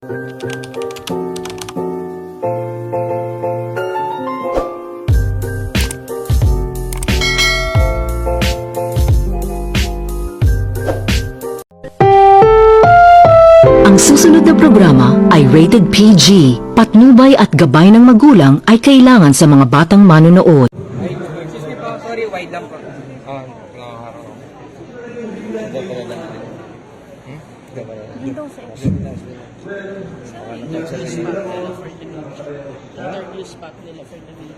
Ang susunod na programa ay rated PG. Patnubay at gabay ng magulang ay kailangan sa mga batang manonood. Ay, excuse me po, sorry, wide lang po. Nakakaharap ako. Hindi pa na lang. Hindi pa na lang. Dito sa interview spot nila for the week.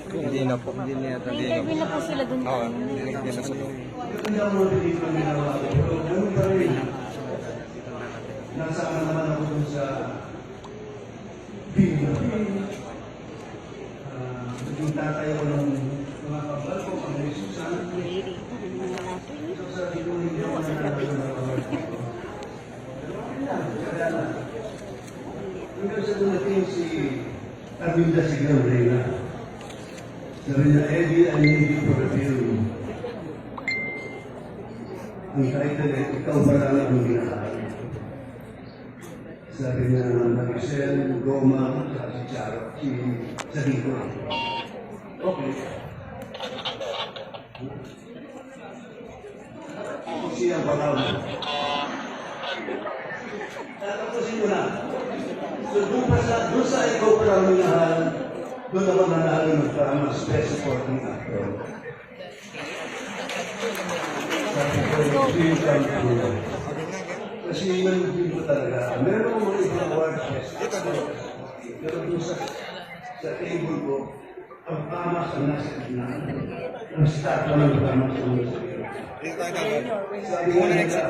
Hindi na po, hindi na yata. May interview na po sila dun. Oo, hindi na sa loob. Nasaan naman ako dun sa video. Naging tatay ako ng mga kabal ko, ang Susan. Hanggang sa dumating si Arminda Sigaw Reyna. Sabi niya, Eddie, I need you for a film. Ang title ay, ikaw ba lang ang ginahal? Sabi niya, Maricel, Goma, si Charo, sa dito. Okay. Siya ang pataw. Tatapusin mo na. So doon sa ikaw pa lang minahal, doon naman nanalo ng drama, best supporting actor. Sabi ko, kasi yun ko talaga. Meron ako mga ibang award best actor. Pero doon sa table ko, ang tamas ang nasa gitna. Ang start pa ng tamas ang nasa gitna. Sabi nga nila,